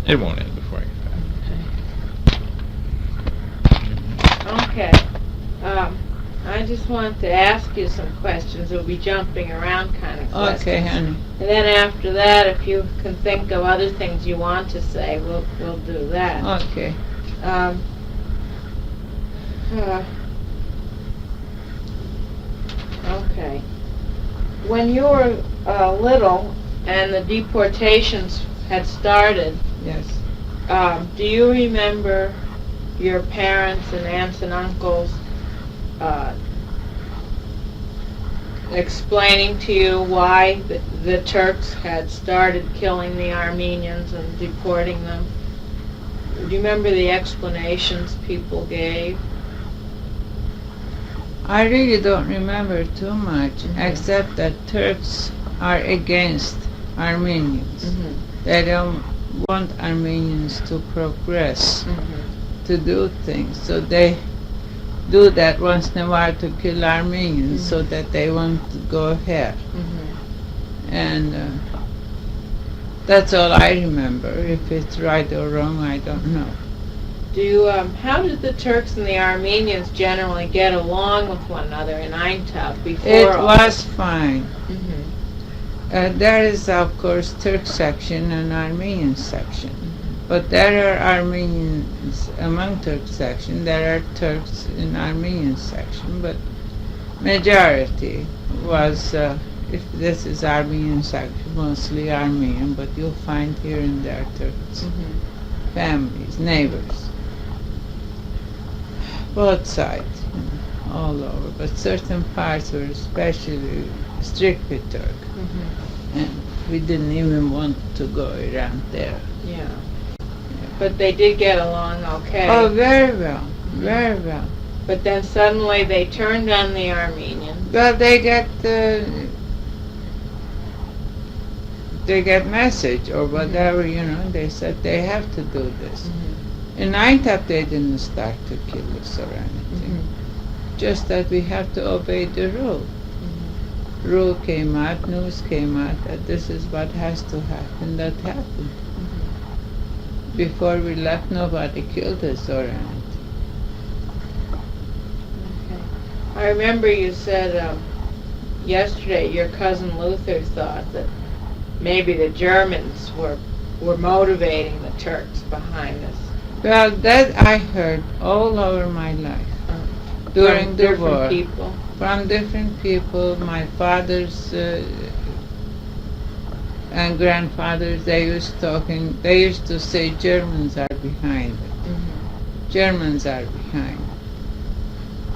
It won't end before I get back. Okay. I just want to ask you some questions. We'll be jumping around kind of questions. Okay, honey. And then after that, if you can think of other things you want to say, we'll do that. Okay. Okay. When you were little and the deportations had started, Yes. do you remember your parents and aunts and uncles explaining to you why the Turks had started killing the Armenians and deporting them? Do you remember the explanations people gave? I really don't remember too much, Mhm. except that Turks are against Armenians. Mm-hmm. They don't want Armenians to progress, Mm-hmm. to do things. So they do that once in a while to kill Armenians so that they want to go ahead. Mm-hmm. And that's all I remember. If it's right or wrong, I don't know. Do you, how did the Turks and the Armenians generally get along with one another in Aintab before? It was fine. Mm-hmm. There is, of course, Turk section and Armenian section. But there are Armenians among Turk section, there are Turks in Armenian section, but majority was, if this is Armenian section, mostly Armenian, but you'll find here and there Turks, families, neighbors, both sides, all over, but certain parts were especially strictly Turk, and we didn't even want to go around there. Yeah. But they did get along okay. Oh, very well, very well. But then suddenly they turned on the Armenians. Well, they get message or whatever, they said they have to do this. In Aintab they didn't start to kill us or anything. Just that we have to obey the rule. Rule came out, news came out that this is what has to happen, that happened. Before we left, nobody killed us or anything. Okay. I remember you said yesterday your cousin Luther thought that maybe the Germans were motivating the Turks behind this. Well, that I heard all over my life during the war. People. From different people, my father's and grandfathers, they used to say Germans are behind it. Germans are behind it.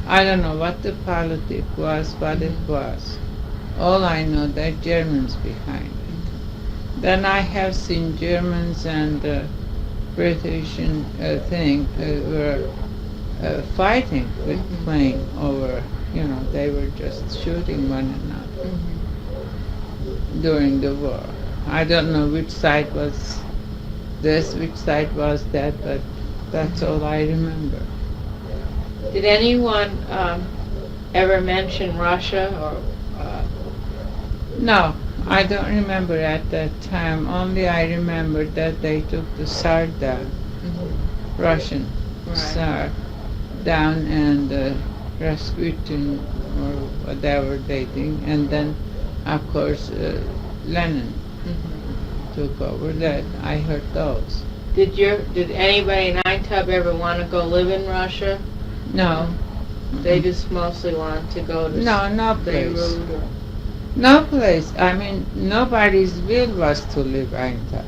I don't know what the politic was, what it was. All I know that Germans behind it. Then I have seen Germans and British were fighting with plane over, they were just shooting one another during the war. I don't know which side was this, which side was that, but that's all I remember. Did anyone ever mention Russia or? No, I don't remember at that time. Only I remember that they took the Tsar down, Russian Tsar down, and Rasputin or whatever they think, and then of course Lenin took over. That I heard those. Did anybody in Aintab ever want to go live in Russia? No. They just mostly wanted to go to No place. Beirut or... No place. I mean, nobody's will was to live Aintab.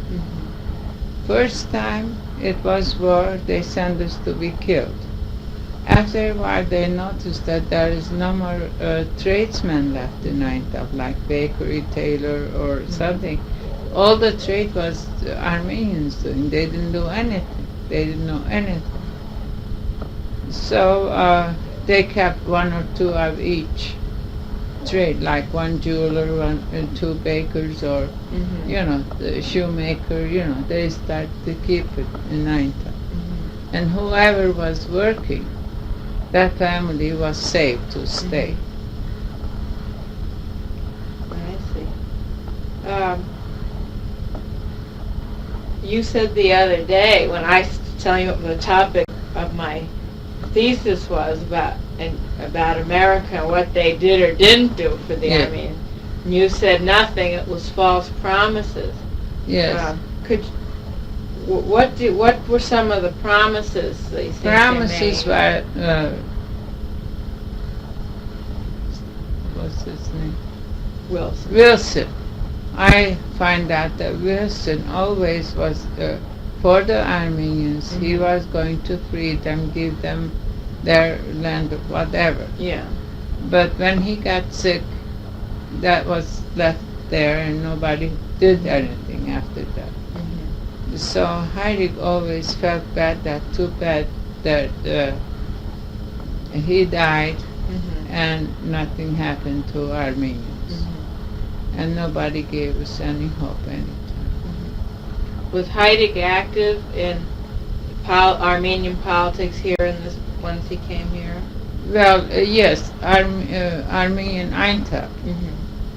First time it was war, they sent us to be killed. After a while, they noticed that there is no more tradesmen left in Aintab, like bakery, tailor, or something. All the trade was Armenians doing. They didn't do anything. They didn't know anything. So they kept one or two of each trade, like one jeweler, two bakers, or the shoemaker. They started to keep it in Aintab. And whoever was working, that family was safe to stay. I see. you said the other day when I was telling you what the topic of my thesis was about America, what they did or didn't do for the Yeah. Armenians. And you said nothing. It was false promises. Yes. What were some of the promises they think Promises they made? were, what's his name? Wilson. Wilson. I find out that Wilson always was for the Armenians. He was going to free them, give them their land, whatever. Yeah. But when he got sick, that was left there, and nobody did anything after that. So Heinrich always felt bad, that too bad that he died and nothing happened to Armenians. And nobody gave us any hope anytime. Was Heidegg active in Armenian politics here once he came here? Well, yes, Armenian Eintag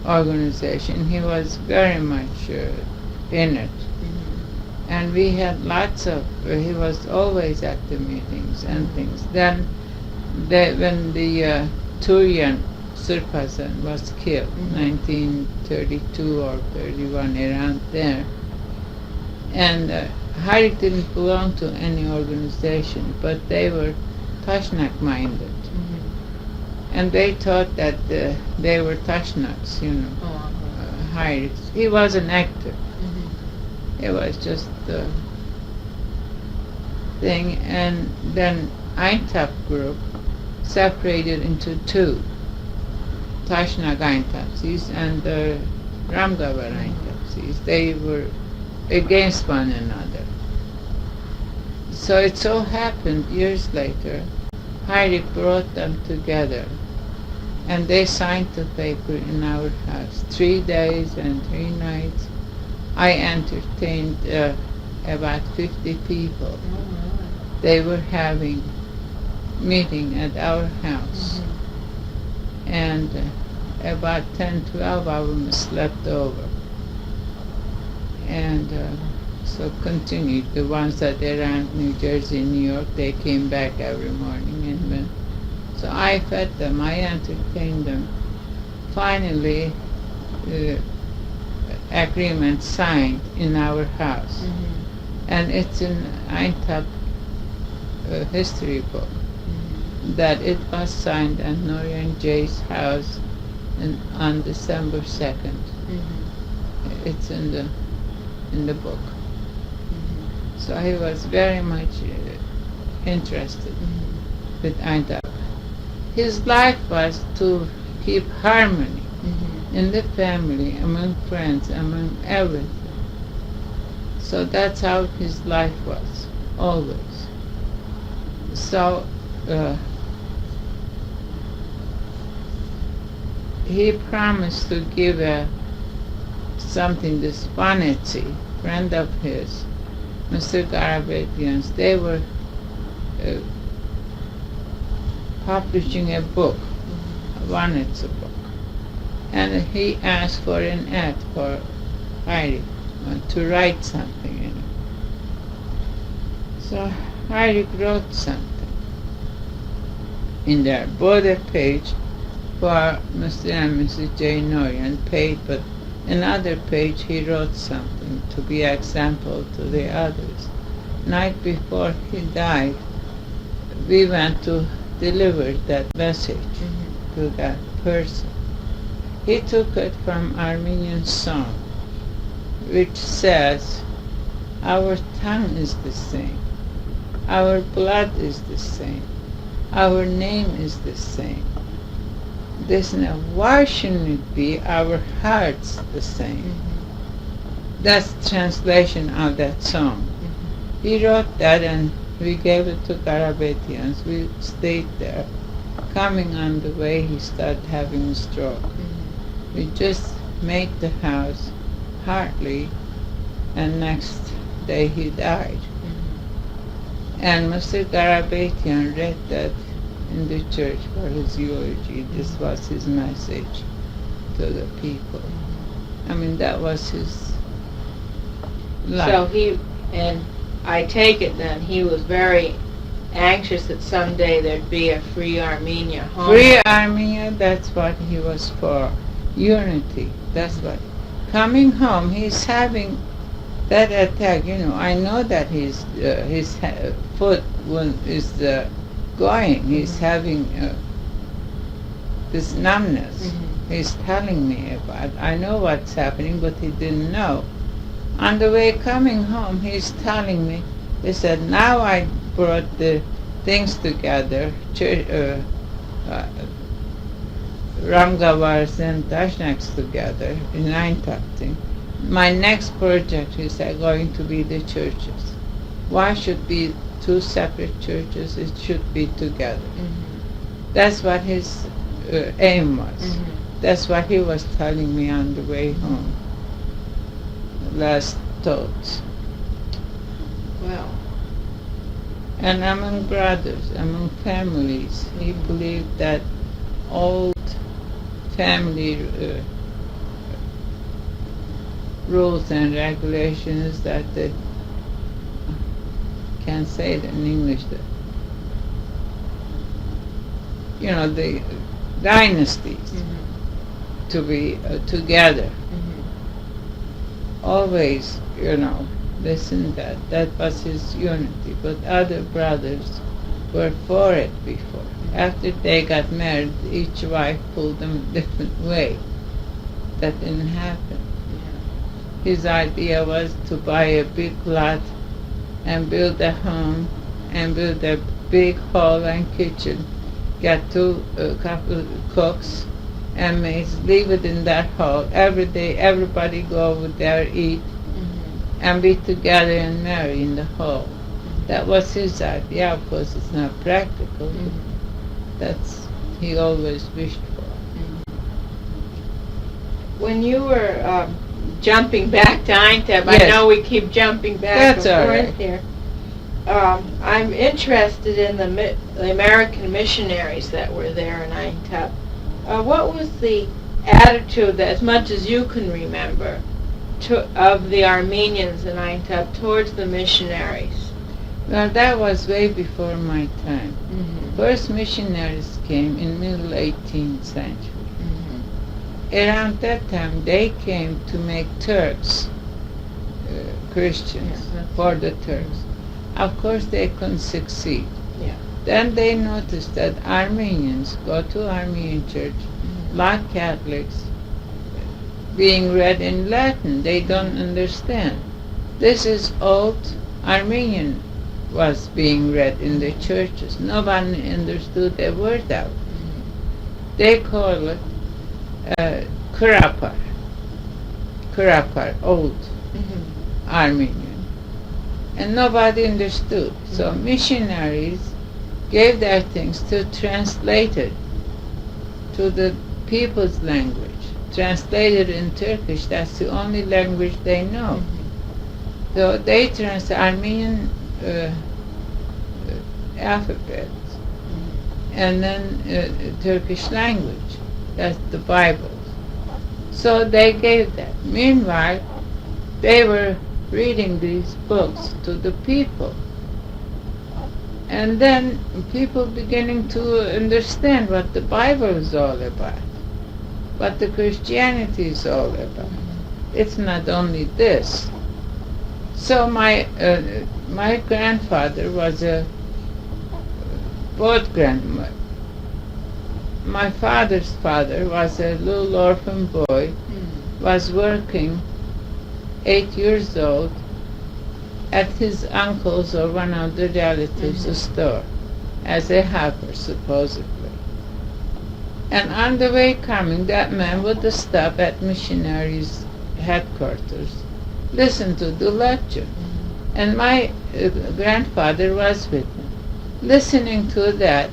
organization. He was very much in it. And we had lots of, he was always at the meetings and things. Then when the Turian Sirpazan was killed, 1932 or 31, around there, and Harik didn't belong to any organization, but they were Tashnak minded. And they thought that they were Tashnaks, Harik. He was an actor. It was just the thing. And then Eintag group separated into two, Tashnak Eintagsis and the Ramgavar Eintagsis. They were against one another. So it so happened years later, Heinrich brought them together, and they signed the paper in our house. 3 days and 3 nights. I entertained about 50 people. They were having meeting at our house, and about 10-12 of them slept over, and so continued. The ones that were around New Jersey, New York, they came back every morning and went. So I fed them, I entertained them. Finally, agreement signed in our house, and it's in Eintag history book that it was signed at Norian J's house on December 2nd. It's in the book. So he was very much interested with Eintag. His life was to keep harmony in the family, among friends, among everything. So that's how his life was, always. So he promised to give something, this Vanetsy, friend of his, Mr. Garabetians, they were publishing a book, a Vanetsy book. And he asked for an ad for Heinrich to write something in it. So Heinrich wrote something in there, bought a page for Mr. and Mrs. J. Norian, paid, but another page he wrote something to be example to the others. Night before he died, we went to deliver that message to that person. He took it from Armenian song, which says, our tongue is the same, our blood is the same, our name is the same. Now, why shouldn't it be our hearts the same? That's the translation of that song. He wrote that and we gave it to Garabetians. We stayed there. Coming on the way, he started having a stroke. We just made the house hardly, and next day he died. And Mr. Garabetian read that in the church for his eulogy. This was his message to the people. I mean, that was his life. So And I take it then he was very anxious that someday there'd be a free Armenia home. Free Armenia, that's what he was for. Unity, that's what. Coming home, he's having that attack, I know that his foot is going. He's having this numbness. He's telling me about. I know what's happening, but he didn't know. On the way coming home, he's telling me, he said, now I brought the things together, Ramgavars and Dashnaks together in Aintabting. My next project is going to be the churches. Why should be two separate churches? It should be together. That's what his aim was. That's what he was telling me on the way home. Last thoughts. Well. And among brothers, among families, he believed that old family rules and regulations that they can't say it in English. The dynasties to be together. Always, this and that. That was his unity. But other brothers were for it before. After they got married, each wife pulled them a different way. That didn't happen. His idea was to buy a big lot and build a home and build a big hall and kitchen, get a couple of cooks and maids, leave it in that hall. Every day, everybody go over there, eat, and be together and marry in the hall. That was his idea. Of course, it's not practical. That's he always wished for. When you were jumping back to Aintab, Yes. I know we keep jumping back That's and all forth right. here. I'm interested in the American missionaries that were there in Aintab. What was the attitude, that, as much as you can remember, of the Armenians in Aintab towards the missionaries? Well, that was way before my time. First missionaries came in middle 18th century. Around that time, they came to make Turks Christians for the Turks. Of course, they couldn't succeed. Then they noticed that Armenians go to Armenian church, like Catholics, being read in Latin. They don't understand. This is old Armenian was being read in the churches. Nobody understood a word out. They call it Kurapar, old Armenian. And nobody understood. So missionaries gave their things to translate it to the people's language. Translated in Turkish, that's the only language they know. So they translate Armenian alphabet and then Turkish language. That's the Bible. So they gave that. Meanwhile, they were reading these books to the people. And then people beginning to understand what the Bible is all about, what the Christianity is all about. It's not only this. So my grandfather was my father's father was a little orphan boy, was working 8 years old at his uncle's or one of the relatives' store as a helper, supposedly. And on the way coming, that man would stop at missionaries' headquarters, listen to the lecture. And my grandfather was with him, listening to that.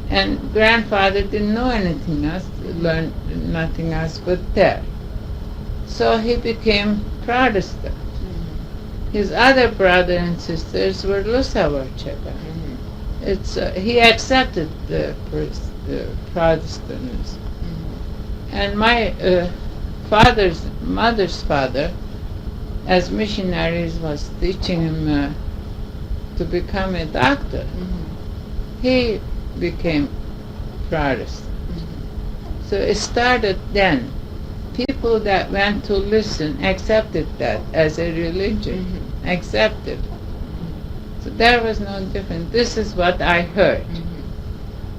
And grandfather didn't know anything else, learned nothing else but that. So he became Protestant. His other brother and sisters were Lusavarcheva. He accepted the Protestantism. And my mother's father as missionaries was teaching him to become a doctor, he became Protestant. So it started then. People that went to listen accepted that as a religion, accepted. So there was no difference. This is what I heard.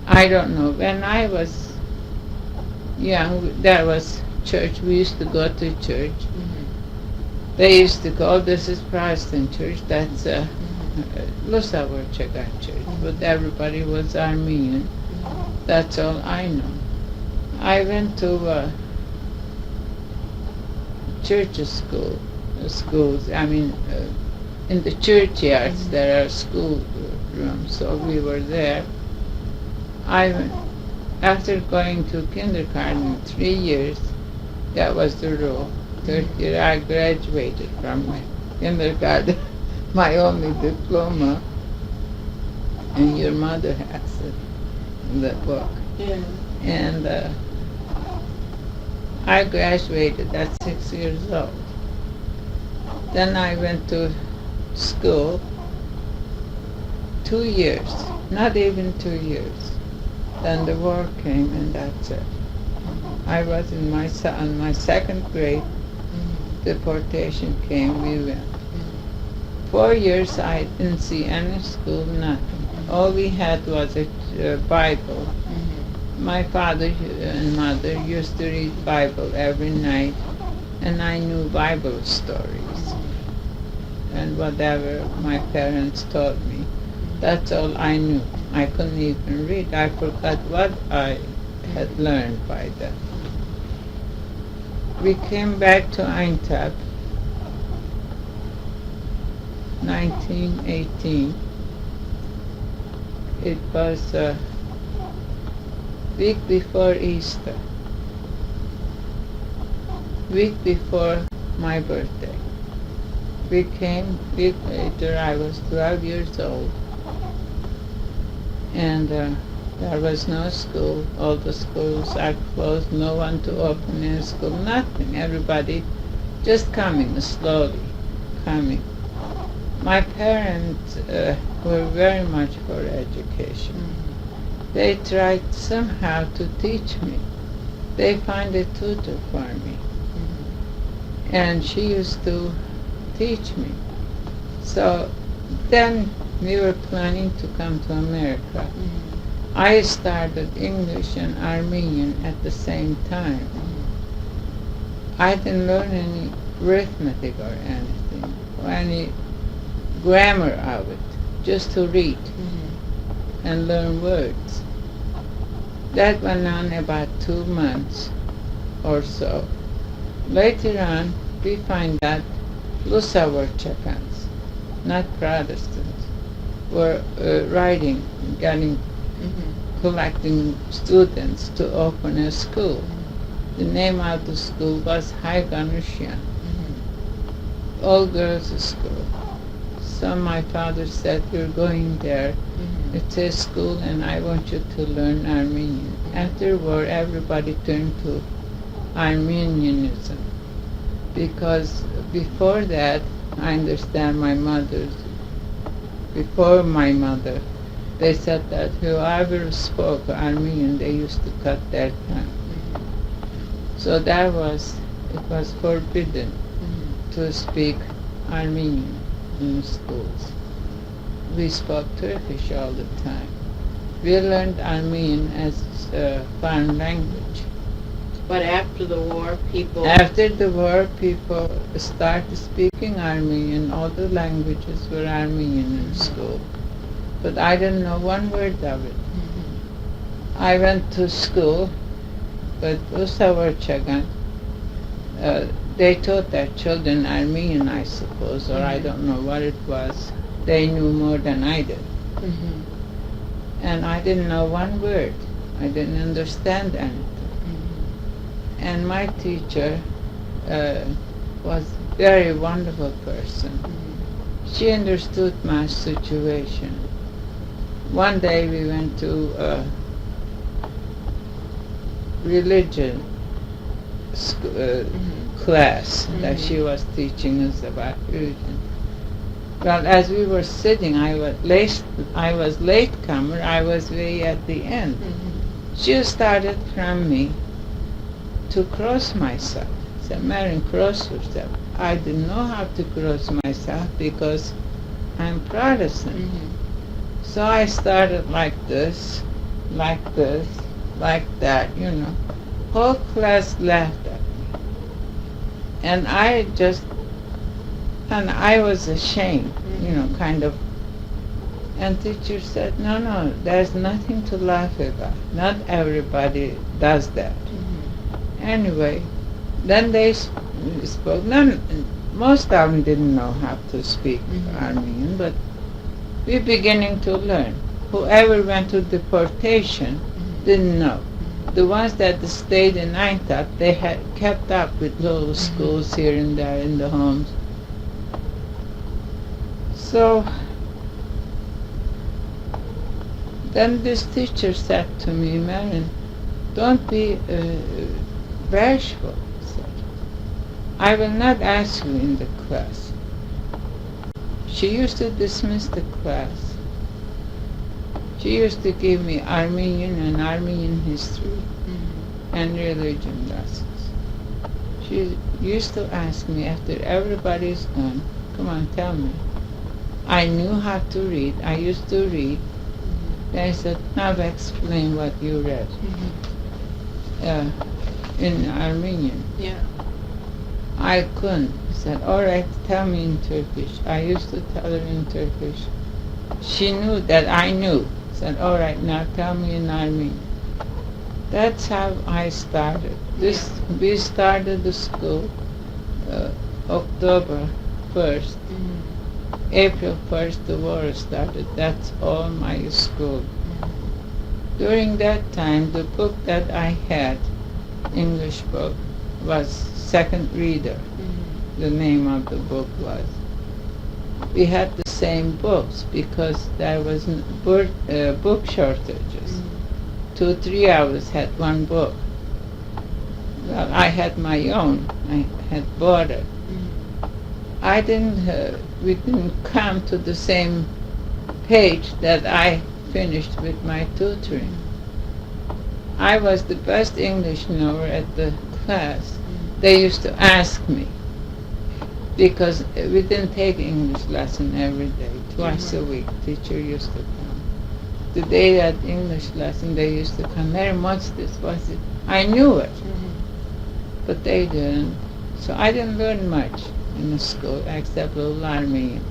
I don't know. When I was young, there was church. We used to go to church. They used to call, this is Protestant church, that's Lusavar Chagan church, but everybody was Armenian. That's all I know. I went to church schools, I mean, in the churchyards there are school rooms, so we were there. After going to kindergarten 3 years, that was the rule. Third year I graduated from my kindergarten, my only diploma, and your mother has it in the book. Yeah. And I graduated at 6 years old. Then I went to school 2 years, not even 2 years. Then the war came and that's it. I was in my second grade. Deportation came, we went. 4 years I didn't see any school, nothing. All we had was a Bible. My father and mother used to read Bible every night, and I knew Bible stories. And whatever my parents taught me, that's all I knew. I couldn't even read. I forgot what I had learned by then. We came back to Aintab, 1918. It was a week before Easter, week before my birthday. We came, week later, I was 12 years old, and there was no school. All the schools are closed, no one to open a school, nothing. Everybody just coming, slowly coming. My parents were very much for education. They tried somehow to teach me. They found a tutor for me. And she used to teach me. So then we were planning to come to America. I started English and Armenian at the same time. I didn't learn any arithmetic or anything, or any grammar of it, just to read and learn words. That went on about 2 months or so. Later on, we find that Lusavar Chakans, not Protestants, were writing, collecting students to open a school. The name of the school was Kharajian, all girls school. So my father said, "You're going there. It's a school and I want you to learn Armenian." After war, everybody turned to Armenianism, because before that, I understand before my mother, they said that whoever spoke Armenian, they used to cut their tongue. So it was forbidden to speak Armenian in schools. We spoke Turkish all the time. We learned Armenian as a foreign language. But after the war, people... After the war, people started speaking Armenian. All the languages were Armenian in school. But I didn't know one word of it. I went to school, but Lusavar Chagan, they taught their children Armenian, I suppose, or I don't know what it was. They knew more than I did. And I didn't know one word. I didn't understand anything. And my teacher was a very wonderful person. She understood my situation. One day we went to religion class that she was teaching us about religion. Well, as we were sitting, I was latecomer. I was way at the end. She started from me to cross myself. Said, Merin, cross yourself. I didn't know how to cross myself because I'm Protestant. So I started like this, like that, Whole class laughed at me. And I was ashamed, kind of. And teacher said, no, there's nothing to laugh about. Not everybody does that. Anyway, then they spoke. Most of them didn't know how to speak Armenian, but we're beginning to learn. Whoever went to deportation didn't know. The ones that stayed in Aintab, they had kept up with little schools here and there in the homes. So then this teacher said to me, Merin, don't be bashful. Said, I will not ask you in the class. She used to dismiss the class. She used to give me Armenian and Armenian history and religion lessons. She used to ask me after everybody's gone, come on, tell me. I knew how to read. I used to read. Then I said, now explain what you read in Armenian. Yeah. I couldn't. I said, all right, tell me in Turkish. I used to tell her in Turkish. She knew that I knew. I said, all right, now tell me in Armenian. That's how I started. We started the school October 1st. April 1st, the war started. That's all my school. During that time, the book that I had, English book, was Second Reader. The name of the book was. We had the same books because there was book shortages. 2-3 hours had one book. Well, I had my own. I had bought it. We didn't come to the same page that I finished with my tutoring. I was the best English knower at the class. They used to ask me, because we didn't take English lesson every day, twice a week. Teacher used to come. The day that English lesson, they used to come, Merin, what's this, what's it? I knew it, but they didn't. So I didn't learn much in the school except little Armenian.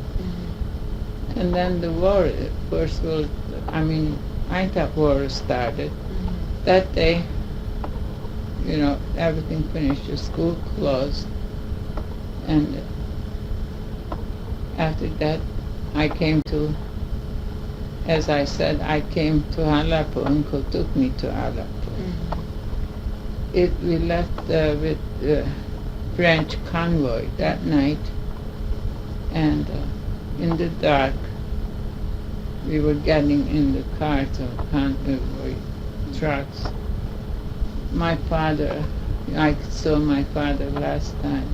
And then the war, Aintab war started. That day, everything finished, the school closed. And after that, I came to, as I said, I came to Aleppo. Uncle took me to Aleppo. We left with French convoy that night, and in the dark, we were getting in the cars or convoy trucks. My father, I saw my father last time.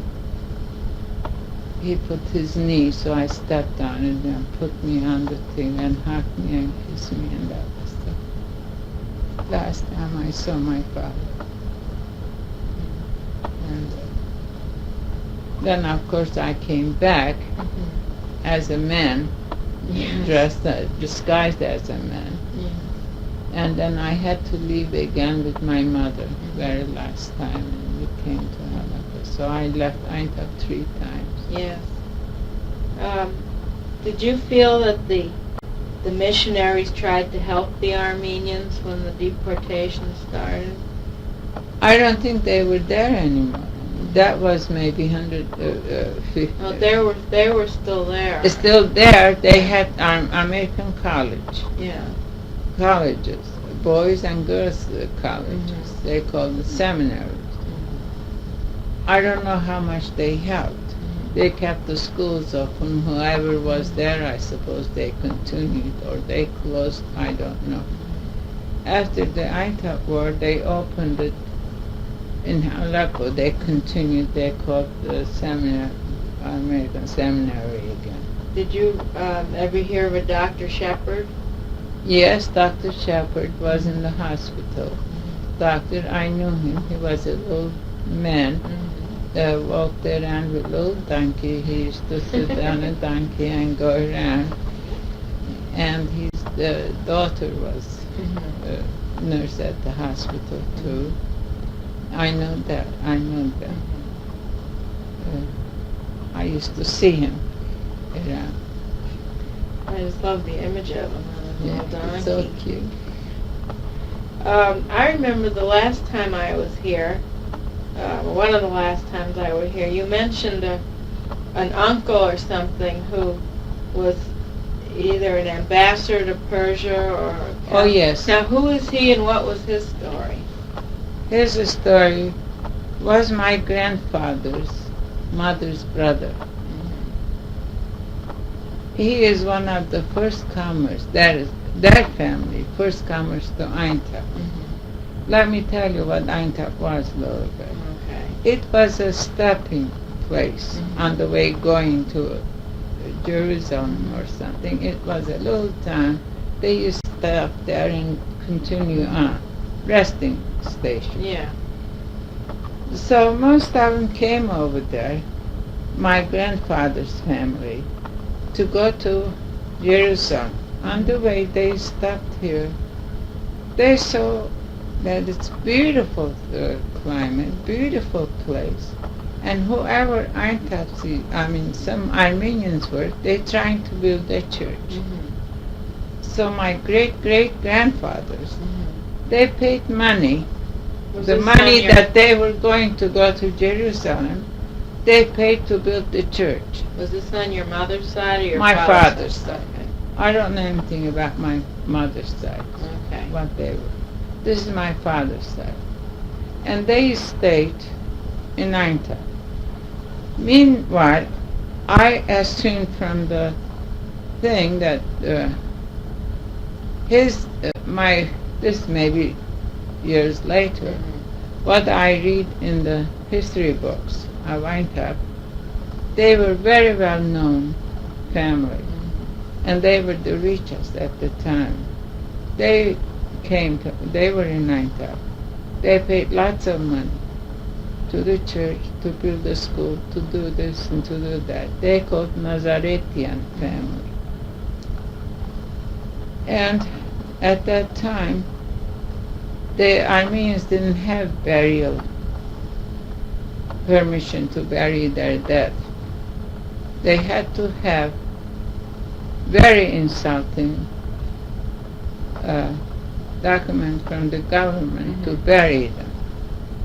He put his knee, so I stepped on it and put me on the thing and hugged me and kissed me, and that was the last time I saw my father. And then, of course, I came back as a man, disguised as a man. And then I had to leave again with my mother, very last time, and we came to Aleppo. So I left Aintab 3 times. Yes. Did you feel that the missionaries tried to help the Armenians when the deportation started? I don't think they were there anymore. That was maybe 150. Oh, they were still there. Still there. They had American college. Yeah. Colleges, boys and girls colleges. They called the seminaries. I don't know how much they helped. They kept the schools open. Whoever was there, I suppose they continued, or they closed, I don't know. After the Aintab war, they opened it in Aleppo, they continued, they called the seminary, American Seminary again. Did you ever hear of a Dr. Shepherd? Yes, Dr. Shepherd was in the hospital. Doctor, I knew him. He was a little man, walked around with a little donkey. He used to sit on a donkey and go around. And his daughter was a nurse at the hospital too. I know that. I used to see him around. I just love the image of him on his little donkey. It's so cute. I remember the last time I was here, one of the last times I was here, you mentioned an uncle or something who was either an ambassador to Persia or... Oh, yes. Now, who is he and what was his story? His story was my grandfather's mother's brother. He is one of the first comers, their family, first comers to Aintab. Let me tell you what Aintab was a little bit. Okay. It was a stopping place on the way going to Jerusalem or something. It was a little town. They used to stop there and continue on, resting station. Yeah. So most of them came over there, my grandfather's family, to go to Jerusalem. On the way they stopped here. They saw that it's beautiful climate, beautiful place. And whoever some Armenians were, they trying to build a church. So my great-great-grandfathers, they paid money. The money that they were going to go to Jerusalem, they paid to build the church. Was this on your mother's side or your My father's father's side. Okay. I don't know anything about my mother's side, Okay. what they were. This is my father's side. And they stayed in Aintab. Meanwhile, I assumed from the thing that this may be years later, what I read in the history books of Aintab, they were very well known family, and they were the richest at the time. They were in Aintab. They paid lots of money to the church to build a school, to do this and to do that. They called Nazaretian family. And at that time, the Armenians didn't have burial permission to bury their dead. They had to have very insulting document from the government to bury them,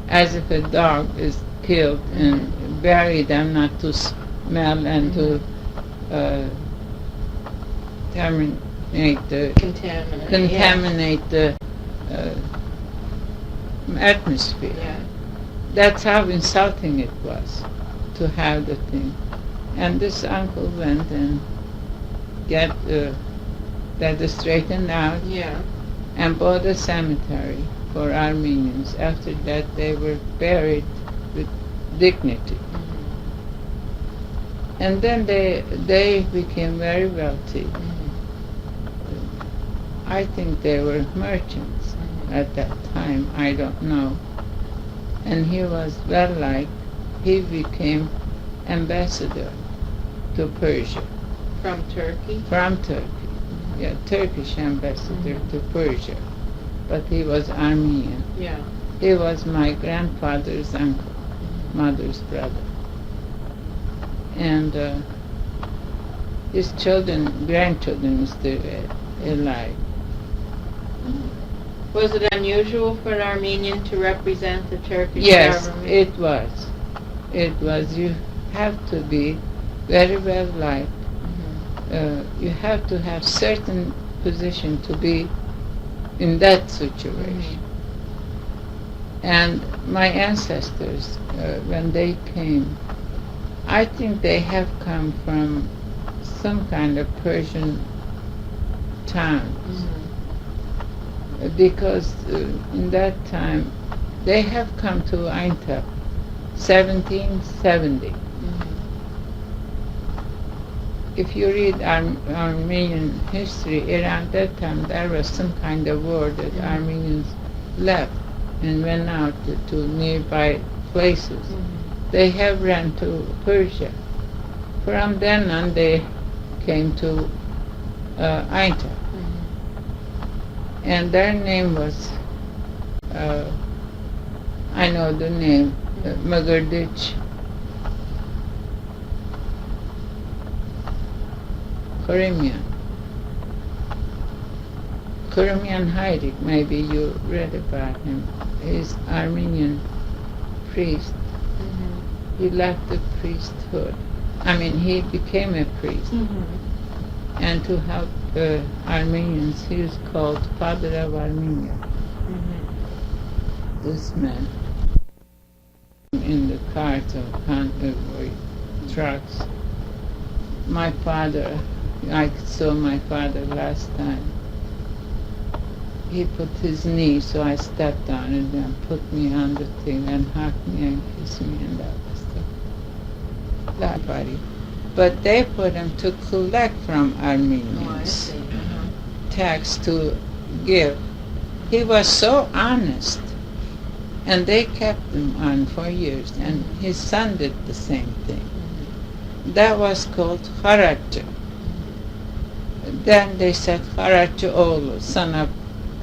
as if a dog is killed and bury them not to smell and to contaminate the atmosphere. Yeah. That's how insulting it was to have the thing. And this uncle went and get that straightened out Yeah. and bought a cemetery for Armenians. After that, they were buried with dignity. And then they became very wealthy. I think they were merchants at that time, I don't know. And he was well liked. He became ambassador to Persia. From Turkey? From Turkey. Yeah, Turkish ambassador to Persia. But he was Armenian. Yeah. He was my grandfather's uncle, mother's brother. And his grandchildren still alive. Was it unusual for an Armenian to represent the Turkish Yes, government? it was. It was. You have to be very well liked. You have to have certain position to be in that situation. And my ancestors, when they came, I think they have come from some kind of Persian towns. Because in that time They have come to Eintop 1770. If you read Armenian history, around that time there was some kind of war that Armenians left and went out to nearby places. They have ran to Persia. From then on they came to Eintop. And their name was, I know the name, Magardich Kharajian. Kharajian Norian, maybe you read about him. He's Armenian priest. He left the priesthood. I mean, he became a priest. And to help Armenians, he was called Father of Armenia. This man, in the carts of trucks. My father, I saw my father last time. He put his knee, so I stepped on it and put me on the thing and hugged me and kissed me, and that was that body. But they put him to collect from Armenians tax to give. He was so honest, and they kept him on for years, and his son did the same thing. That was called Kharajian. Then they said Kharajian, son of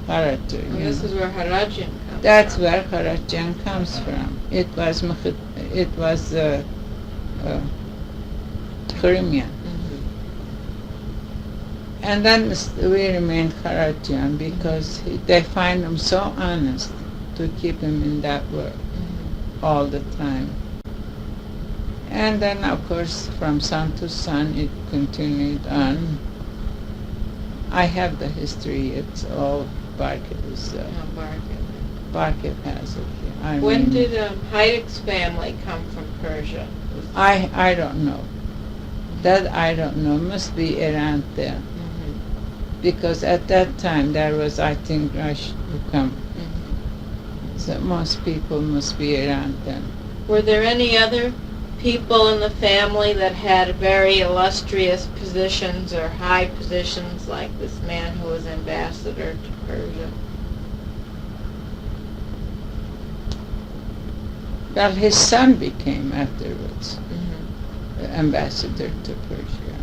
Kharajian. This is where Kharajian comes That's from. where Kharajian comes from. It was Kharajian. And then we remained Kharajian because they find him so honest to keep him in that work all the time. And then, of course, from son to son, it continued on. I have the history. It's all Barkev. Barkev has it. I When mean, did Haiduk's family come from Persia? I don't know. That I don't know. Must be around there. Because at that time there was, I think, rush to come. So most people must be around then. Were there any other people in the family that had very illustrious positions or high positions, like this man who was ambassador to Persia? Well, his son became afterwards ambassador to Persia.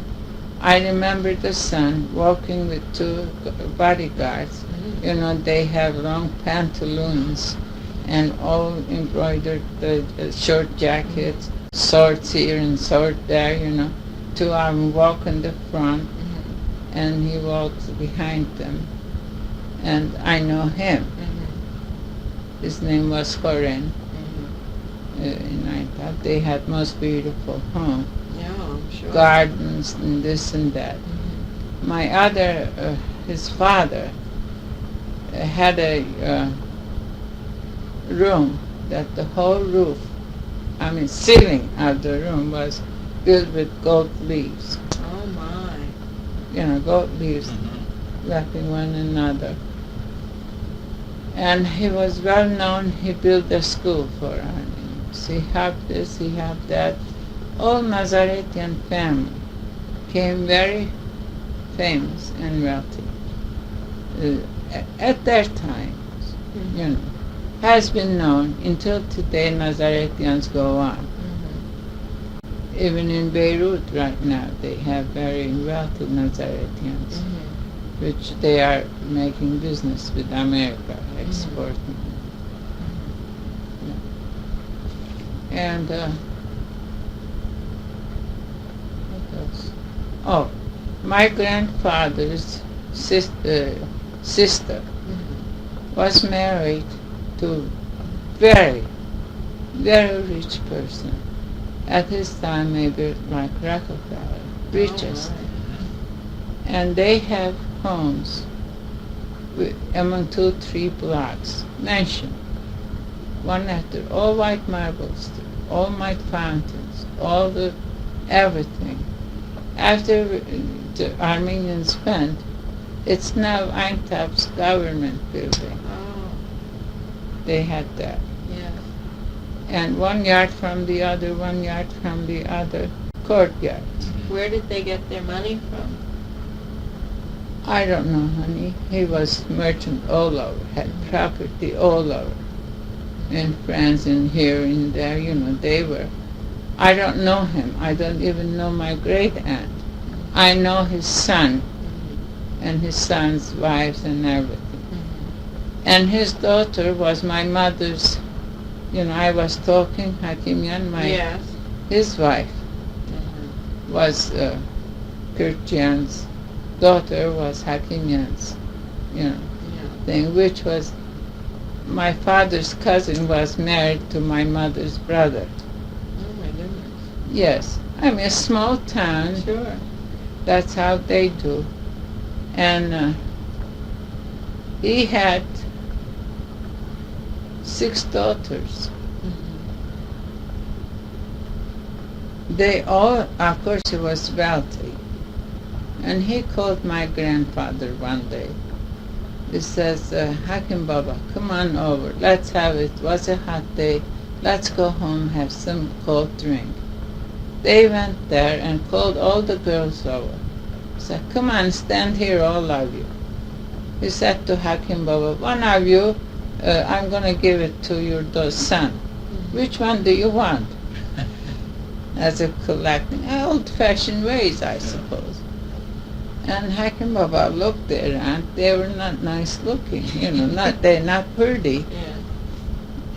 I remember the son walking with two bodyguards. You know, they have long pantaloons and all embroidered short jackets, swords here and sword there, you know. Two of them walk in the front, and he walks behind them. And I know him. His name was Suzanne. And I thought they had most beautiful home, Yeah, I'm sure. gardens and this and that. My other, his father, had a room that the whole roof, I mean ceiling of the room was filled with gold leaves. Oh my. You know, gold leaves wrapping one another. And he was well known. He built a school for Armenians. He had this, he had that. All Nazaretian family became very famous and wealthy at their times, you know. Has been known until today. Nazaretians go on. Even in Beirut right now, they have very wealthy Nazaretians, which they are making business with America, exporting. And what else? Oh, my grandfather's sister was married to very, very rich person. At his time, maybe like Rockefeller, richest. And they have homes among 2-3 blocks, mansion, one after, all white marbles, all white fountains, all the everything. After the Armenians went, it's now Eintop's government building. They had that. and 1 yard from the other, 1 yard from the other courtyard. Where did they get their money from? I don't know, honey. He was merchant all over, had property all over. In France and here and there, they were. I don't know him. I don't even know my great aunt. I know his son and his son's wives and everything. And his daughter was my mother's, I was talking, Hakimian, Yes. his wife was Kharajian's daughter was Hakimian's, thing, which was my father's cousin was married to my mother's brother. Oh my goodness. Yes. I mean, a small town. Sure. That's how they do. And he had 6 daughters. They all, of course, he was wealthy. And he called my grandfather one day. He says, Hakim Baba, come on over. Let's have it. It was a hot day. Let's go home, have some cold drink. They went there and called all the girls over. He said, come on, stand here, all of you. He said to Hakim Baba, one of you, I'm going to give it to your son. Which one do you want? As a collecting, old-fashioned ways, I suppose. And Hakim Baba looked around. They were not nice looking, they're not pretty. Yeah.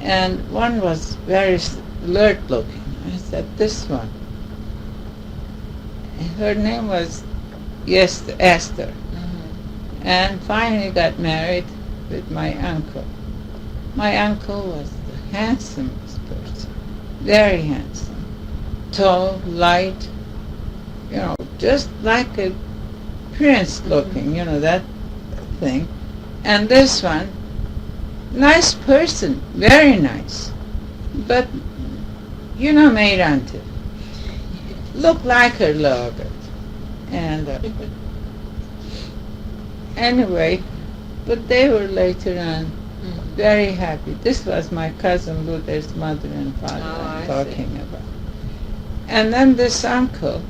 And one was very alert looking. I said, this one. Her name was Esther. And finally got married with my uncle. My uncle was the handsomest person, very handsome, tall, light, just like a prince looking, that thing. And this one, nice person, very nice, but Merin looked like her a little bit. And anyway, but they were later on very happy. This was my cousin Luther's mother and father I'm talking about. And then this uncle,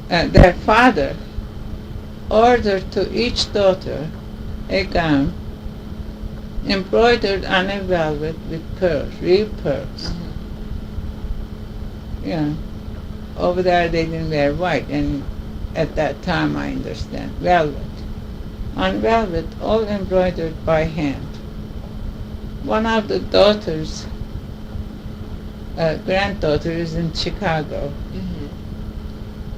their father, ordered to each daughter a gown embroidered on a velvet with pearls, real pearls. Over there they didn't wear white, and at that time I understand, velvet. On velvet, all embroidered by hand. One of the daughters, granddaughter, is in Chicago.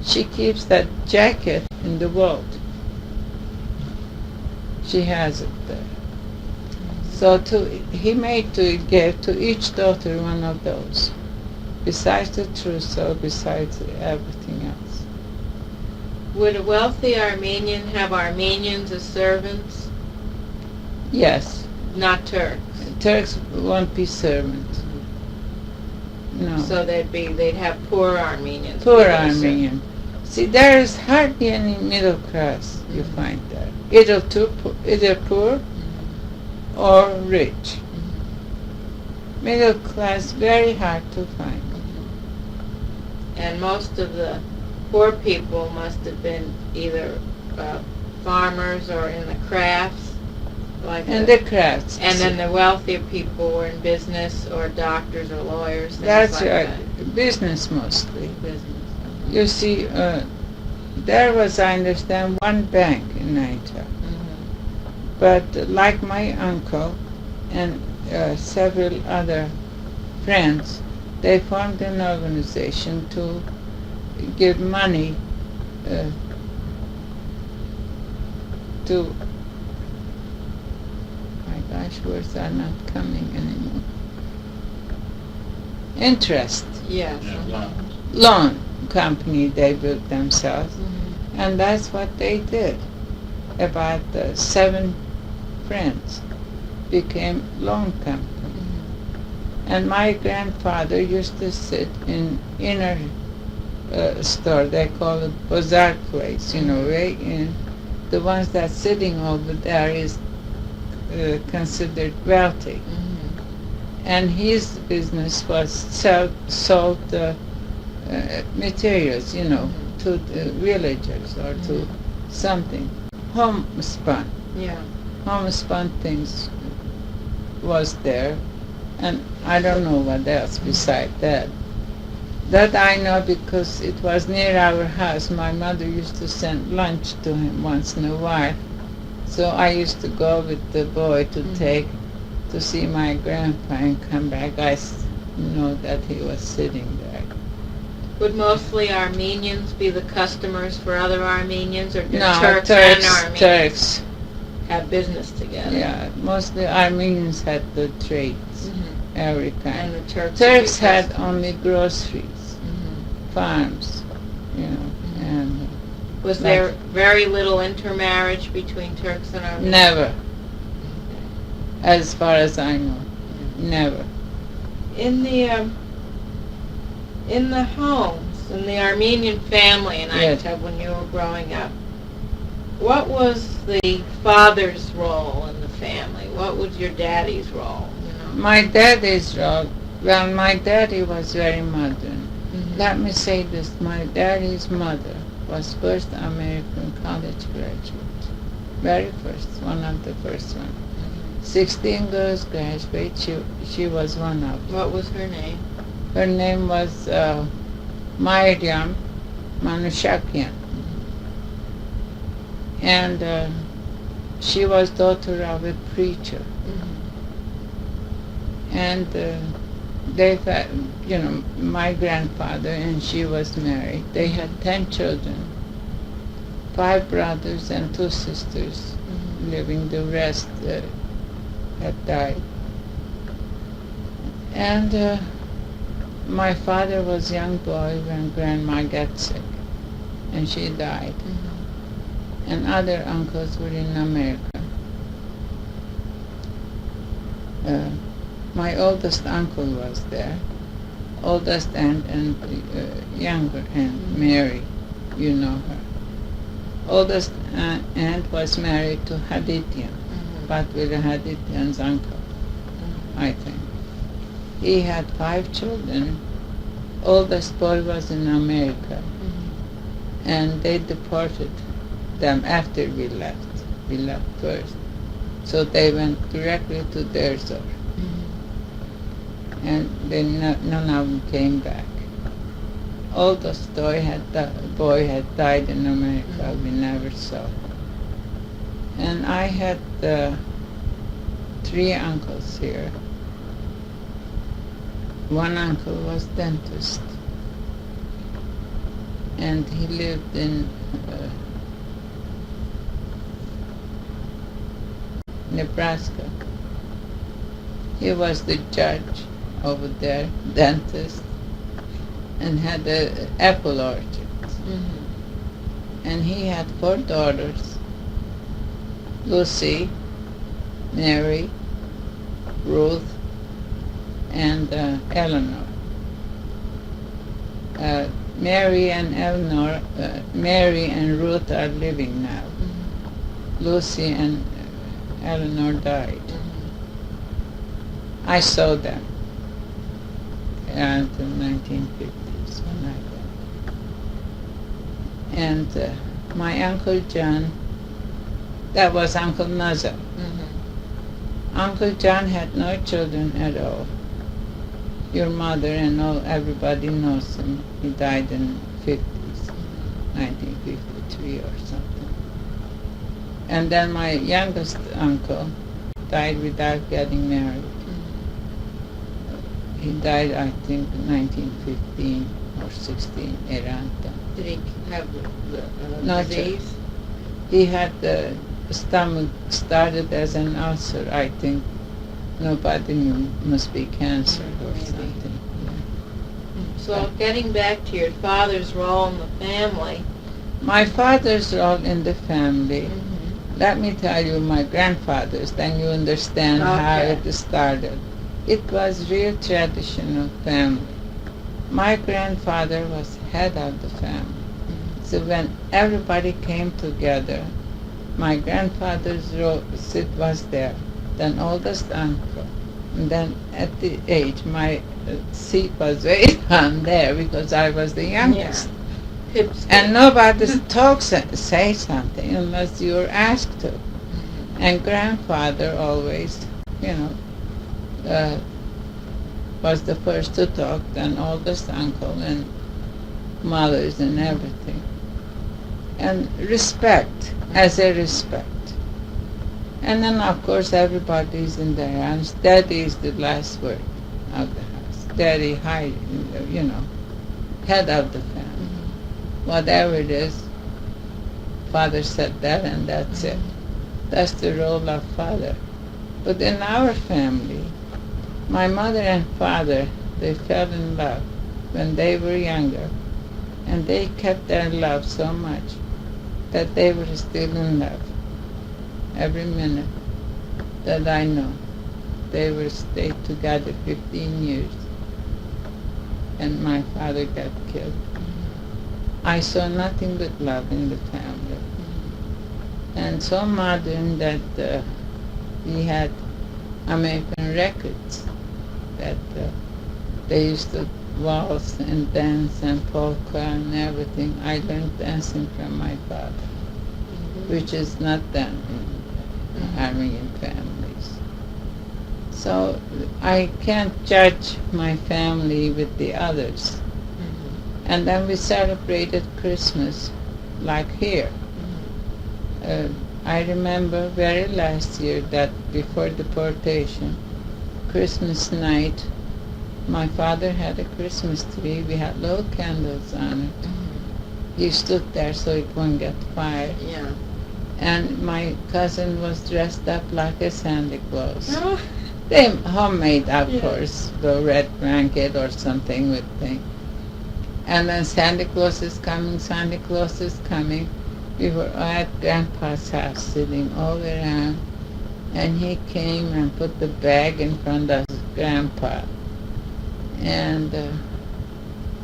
She keeps that jacket in the vault. She has it there. So he made to give to each daughter one of those, besides the trousseau, besides everything else. Would a wealthy Armenian have Armenians as servants? Yes. Not Turks? Turks won't be servants. No. So they'd have poor Armenians. Poor Armenian. See, there is hardly any middle class you find there. Either poor or rich. Middle class, very hard to find. And most of the poor people must have been either farmers or in the crafts. The crafts. And then the wealthier people were in business or doctors or lawyers. That's like right. That. Business mostly. Business. You see, there was, I understand, one bank in Naita. But like my uncle and several other friends, they formed an organization to give money to, my gosh, words are not coming anymore. Interest. Yes. Loan company they built themselves. And that's what they did. About 7 friends became loan company. And my grandfather used to sit in inner store, they call it bazaar place, way in. The ones that's sitting over there is considered wealthy. And his business was sold materials, you know, to the villagers or to something. Homespun. Yeah. Homespun things was there. And I don't know what else beside that. That I know because it was near our house. My mother used to send lunch to him once in a while. So I used to go with the boy to see my grandpa and come back. I know that he was sitting there. Would mostly Armenians be the customers for other Armenians, or did No, Turks and Armenians Turks. have business together? Yeah, mostly Armenians had the trades, every kind. And the Turks Turks would be had customers. only groceries, farms, you know, and Was like- there very little intermarriage between Turks and Armenians? never, as far as I know, never. In the homes, in the Armenian family in Yes. Aintab when you were growing up, what was the father's role in the family? What was your daddy's role? You know? My daddy's role, well, my daddy was very modern. Let me say this, my daddy's mother was first American college graduate. Very first, one of the first one. 16 girls graduate, she was one of them. What was her name? Her name was Merin Kharajian. And she was daughter of a preacher. And they had, you know, my grandfather and she was married. They had 10 children, 5 brothers and 2 sisters living. The rest had died. And my father was a young boy when grandma got sick and she died. And other uncles were in America. My oldest uncle was there, oldest aunt and younger aunt, Mary, you know her. Oldest aunt was married to Kharajian, Patwila Kharajian's uncle, I think. He had 5 children. Oldest boy was in America, and they deported them after we left. We left first. So they went directly to Derzor. And then none of them came back. Oldest boy had died in America. We never saw. And I had 3 uncles here. One uncle was dentist, and he lived in Nebraska. He was the judge over there, dentist, and had an apple orchard. And he had 4 daughters, Lucy, Mary, Ruth, and Eleanor. Mary and Ruth are living now. Lucy and Eleanor died. I saw them in the 1950s when I went. And my Uncle John, that was Uncle Nazar. Uncle John had no children at all. Your mother and everybody knows him. He died in the 50s, 1953 or something. And then my youngest uncle died without getting married. He died, I think, in 1915 or 16, around then. Did he have the Not disease? He had the stomach started as an ulcer, I think. Nobody knew, must be cancer or Maybe. something. So getting back to your father's role in the family. My father's role in the family, let me tell you my grandfather's, then you understand how Okay. it started. It was real traditional family. My grandfather was head of the family. So when everybody came together, my grandfather's seat was there. Then oldest uncle, And then at the age, my seat was way down there because I was the youngest. Hips. And nobody talks, say something unless you're asked to. And grandfather always, was the first to talk, then oldest uncle and mothers and everything. And respect, as a respect. And then of course everybody's in their hands. Daddy is the last word of the house. Daddy, head of the family. Whatever it is, father said that and that's it. That's the role of father. But in our family, my mother and father, they fell in love when they were younger, and they kept their love so much that they were still in love. Every minute that I know, they stayed together 15 years, and my father got killed. I saw nothing but love in the family. And so modern that we had American records that they used to waltz and dance and polka and everything. I learned dancing from my father, which is not done in Armenian families. So I can't judge my family with the others. And then we celebrated Christmas like here. I remember very last year that before deportation, Christmas night, my father had a Christmas tree. We had little candles on it. He stood there so it wouldn't get fired. Yeah. And my cousin was dressed up like a Santa Claus. Oh. They homemade, of Yeah. course, the red blanket or something with thing. And then Santa Claus is coming, Santa Claus is coming. We were at Grandpa's house sitting all around, and he came and put the bag in front of Grandpa. And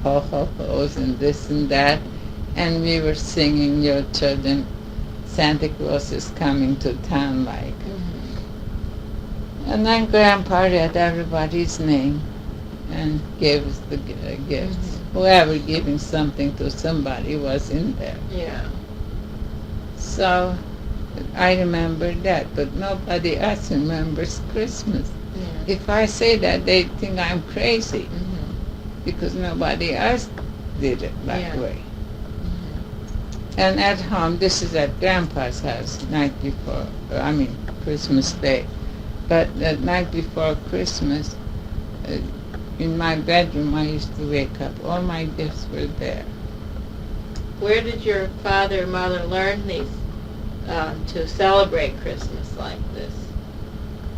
ho-ho-hos and this and that. And we were singing, your children, Santa Claus is coming to town like. And then Grandpa read everybody's name and gave us the gifts. Whoever giving something to somebody was in there. Yeah. So I remember that, but nobody else remembers Christmas. Yeah. If I say that, they think I'm crazy because nobody else did it that Yeah. way. And at home, this is at Grandpa's house, Christmas Day. But the night before Christmas, in my bedroom, I used to wake up. All my gifts were there. Where did your father and mother learn these to celebrate Christmas like this?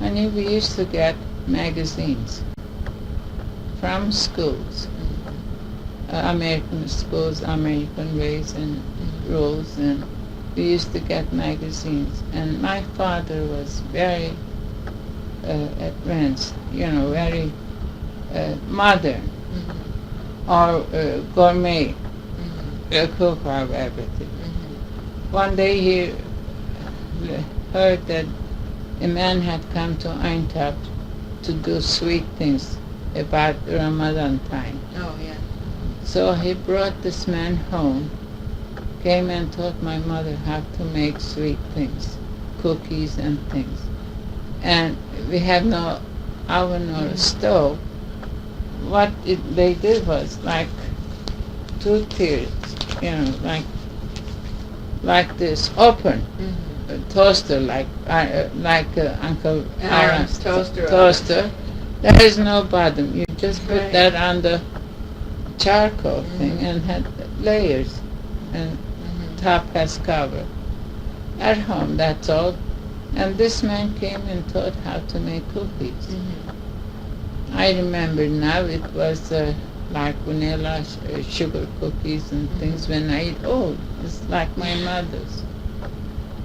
And we used to get magazines from schools, American schools, American ways and rules, and we used to get magazines. And my father was very advanced, very modern or gourmet cook of everything. One day he heard that a man had come to Einthoven to do sweet things about Ramadan time. Oh, yeah. So he brought this man home, came and taught my mother how to make sweet things, cookies and things. And we had no oven or stove. What they did was like 2 tiers, like this, open toaster, like Uncle Aaron's toaster. Toaster. There is no bottom. You just put Right. that on the charcoal thing and had layers, and top has cover. At home, that's all. And this man came and taught how to make cookies. I remember now it was like vanilla sugar cookies and things. When I eat, it's like my mother's.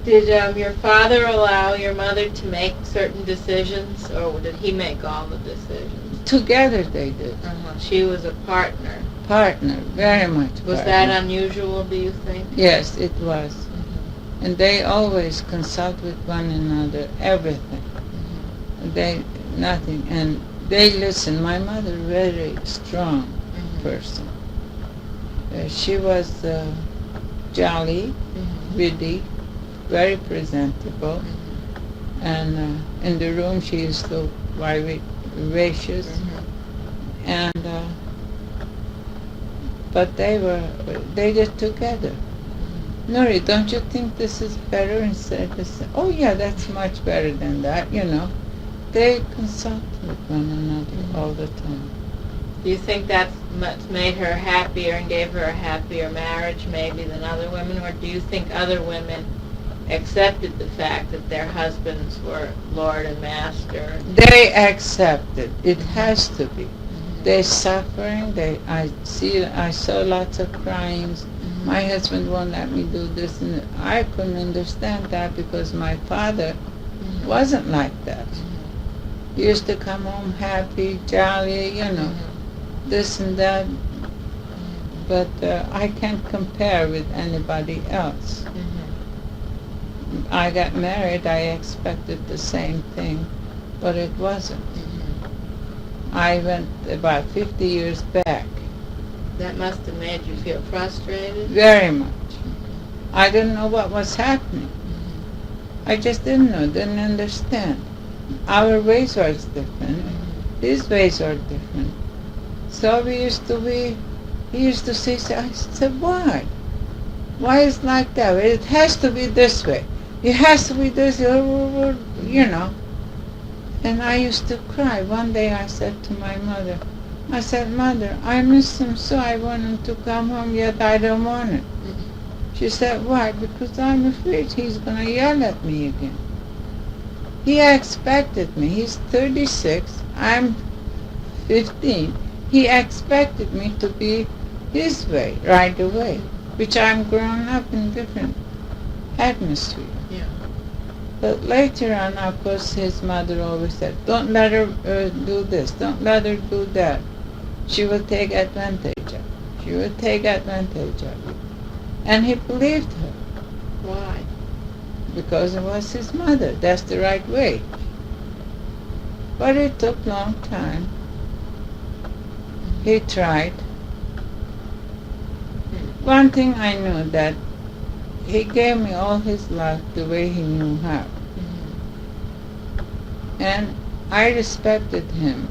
Did your father allow your mother to make certain decisions, or did he make all the decisions? Together they did. She was a partner. Partner, very much Was partner. that unusual, do you think? Yes, it was. And they always consult with one another, everything. nothing. And they listen. My mother, very strong person. She was jolly, witty, very presentable, and in the room she used to vivacious, and but they did together. Nori, don't you think this is better instead of this? Oh yeah, that's much better than that, you know. They consult with one another all the time. Do you think that's made her happier and gave her a happier marriage maybe than other women, or do you think other women accepted the fact that their husbands were Lord and Master? They accept it. It has to be. They're suffering. I saw lots of cryings. My husband won't let me do this, and I couldn't understand that because my father wasn't like that. He used to come home happy, jolly, you know, this and that. But I can't compare with anybody else. I got married, I expected the same thing, but it wasn't. I went about 50 years back. That must have made you feel frustrated? Very much. I didn't know what was happening. I just didn't know, didn't understand. Our ways were different. His ways are different. So he used to say, I said, why? Why is it like that? It has to be this way. It has to be this, you know. And I used to cry. One day I said to my mother, I said, Mother, I miss him so I want him to come home, yet I don't want it. She said, why? Because I'm afraid he's going to yell at me again. He expected me. He's 36. I'm 15. He expected me to be his way right away, which I'm grown up in different atmosphere. Yeah. But later on, of course, his mother always said, don't let her do this, don't let her do that. She will take advantage of it. She will take advantage of it. And he believed her. Why? Because it was his mother. That's the right way. But it took a long time. He tried. One thing I knew, that he gave me all his life the way he knew how. And I respected him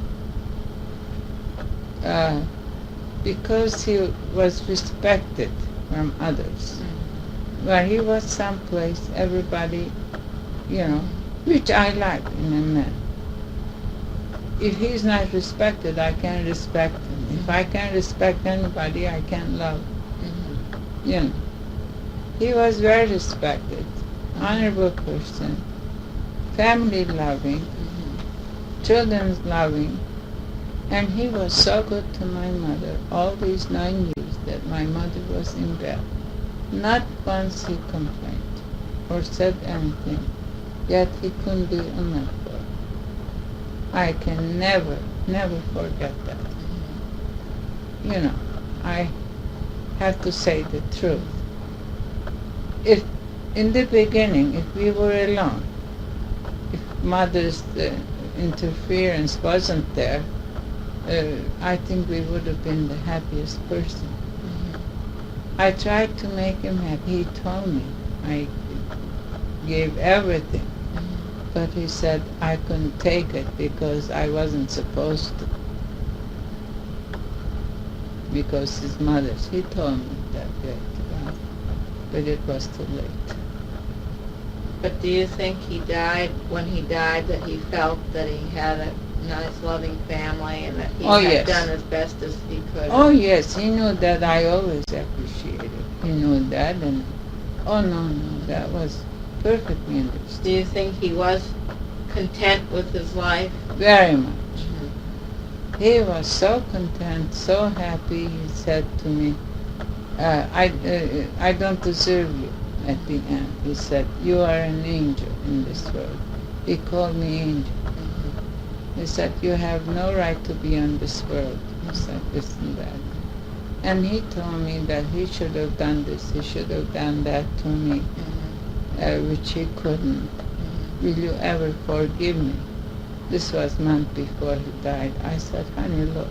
because he was respected from others. When he was someplace, everybody, you know, which I like in a man. If he's not respected, I can't respect him. If I can't respect anybody, I can't love. You know. He was very respected, honorable person, family loving, children loving, and he was so good to my mother all these 9 years that my mother was in bed. Not once he complained or said anything, yet he couldn't do enough for her. I can never forget that. You know, I have to say the truth. If in the beginning, if we were alone, if mother's interference wasn't there, I think we would have been the happiest person. I tried to make him happy. He told me I gave everything, but he said I couldn't take it because I wasn't supposed to. Because his mother's. He told me that way, but it was too late. But do you think he died, when he died, that he felt that he had a nice, loving family and that he had done as best as he could? Oh, yes. He knew that I always appreciated. He knew that, and no, that was perfectly understood. Do you think he was content with his life? Very much. He was so content, so happy. He said to me, I don't deserve you at the end. He said, you are an angel in this world. He called me angel. He said, you have no right to be on this world. He said this and that. And he told me that he should have done this, he should have done that to me, which he couldn't. Will you ever forgive me? This was month before he died. I said, honey, look,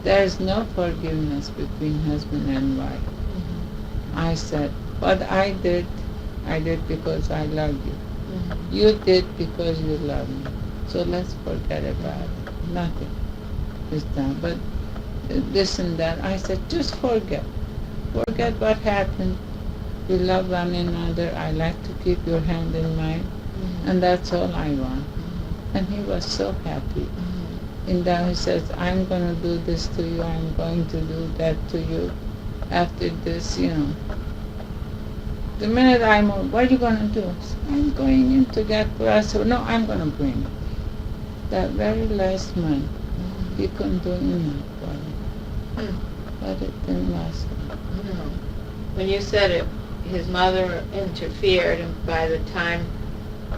there is no forgiveness between husband and wife. I said, what I did because I love you. You did because you love me. So let's forget about it. Nothing is done. But this and that, I said, just forget. Forget what happened. We love one another. I like to keep your hand in mine. And that's all I want. And he was so happy. And then he says, I'm going to do this to you. I'm going to do that to you. After this, The minute I move, what are you going to do? I'm going in to get grass. No, I'm going to bring it. That very last month, he couldn't do enough for me. But it didn't last long. No. When you said it, his mother interfered, and by the time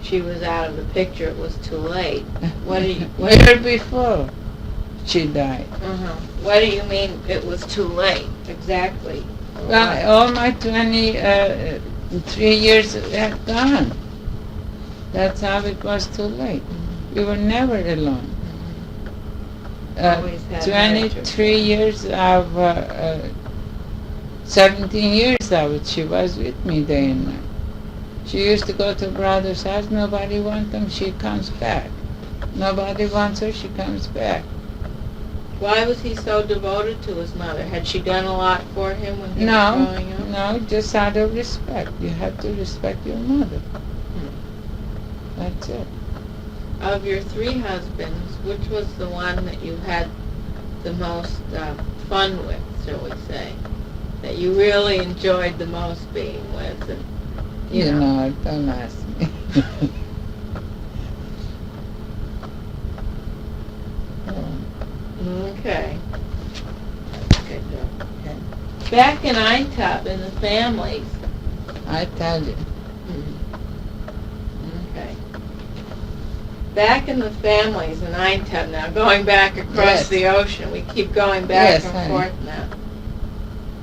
she was out of the picture, it was too late. What do you? Year before she died. What do you mean it was too late? Exactly. Well, all my 23 years had gone. That's how it was too late. We were never alone. Always had 23 years of 17 years of it, she was with me day and night. She used to go to brother's house, nobody wants them, she comes back. Nobody wants her, she comes back. Why was he so devoted to his mother? Had she done a lot for him when he was growing up? No, just out of respect. You have to respect your mother. That's it. Of your 3 husbands, which was the one that you had the most fun with, shall we say? That you really enjoyed the most being with? And, you know, don't ask me. Okay. Good job. Okay. Back in Eintub, in the families. I tell you. Okay. Back in the families in Eintub now, going back across the ocean, we keep going back and forth now.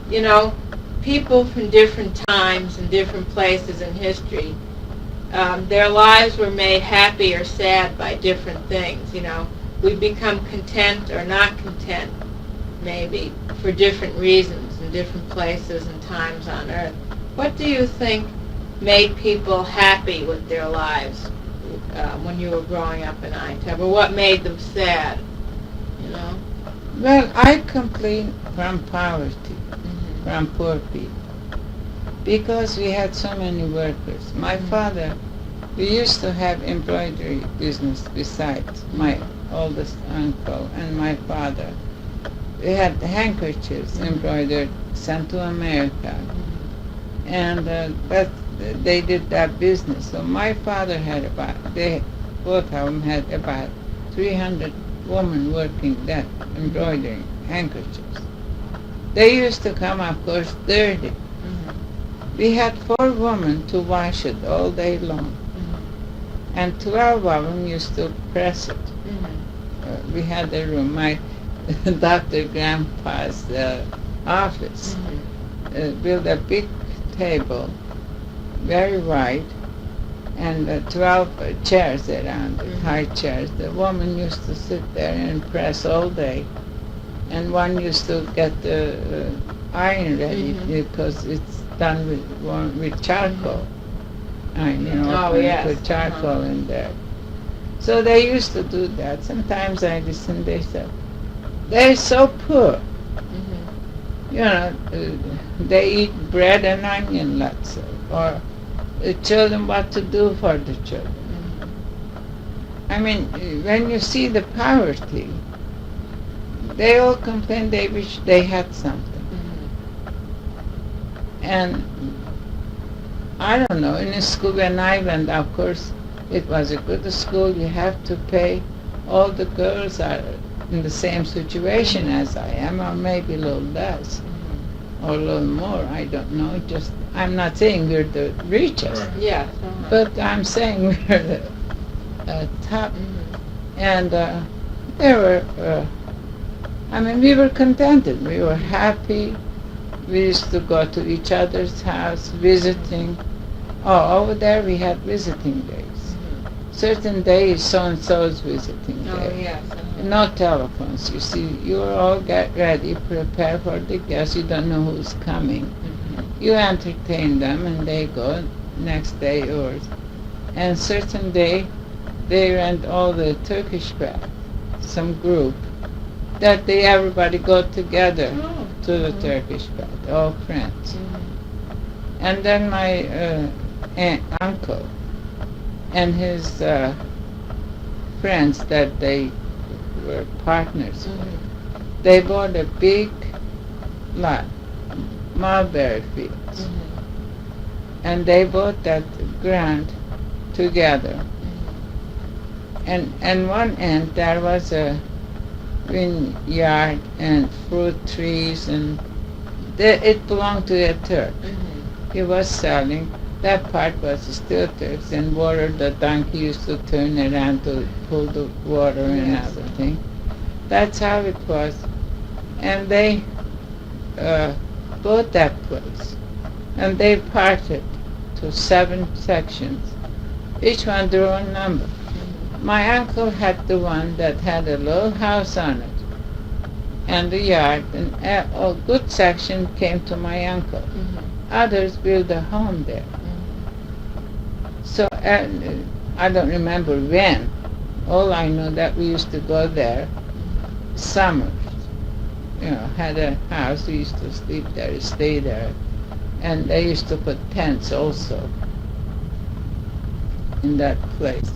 You know, people from different times and different places in history, their lives were made happy or sad by different things, We become content or not content, maybe, for different reasons in different places and times on Earth. What do you think made people happy with their lives when you were growing up in Eintub, or what made them sad, Well, I complain from poverty, from poor people, because we had so many workers. My father, we used to have embroidery business besides my oldest uncle and my father. We had handkerchiefs embroidered, sent to America, and but they did that business. So my father had both of them had about 300 women working that embroidering handkerchiefs. They used to come, of course, dirty. We had 4 women to wash it all day long, and 12 of them used to press it. We had a room, my Dr. Grandpa's office, built a big table, very wide, and 12 chairs around it, high chairs. The woman used to sit there and press all day, and one used to get the iron ready because it's done with charcoal. Put charcoal in there. So they used to do that. Sometimes I listen, they said, they're so poor. They eat bread and onion lots, or the children, what to do for the children. I mean, when you see the poverty, they all complain they wish they had something. And I don't know, in the school when I went, of course, it was a good school. You have to pay. All the girls are in the same situation as I am, or maybe a little less, or a little more. I don't know. I'm not saying we're the richest, but I'm saying we're the top. And they were. We were contented. We were happy. We used to go to each other's house visiting. Over there we had visiting days. certain day so-and-so is visiting Oh, there. yes. No telephones, you see. You all get ready, prepare for the guests. You don't know who's coming. You entertain them and they go next day or... And certain day, they rent all the Turkish bath, some group, that everybody go together Oh. to the Turkish bath, all friends. And then my uncle and his friends that they were partners with, they bought a big lot, mulberry fields, and they bought that ground together. And one end there was a vineyard and fruit trees, and it belonged to a Turk. He was selling. That part was still Turks, and water, the donkey used to turn around to pull the water and Yes. everything. That's how it was. And they bought that place, and they parted to 7 sections, each one their own number. My uncle had the one that had a little house on it, and the yard, and a good section came to my uncle. Others built a home there. So I don't remember when. All I know that we used to go there summers. You know, had a house, we used to sleep there, stay there. And they used to put tents also in that place.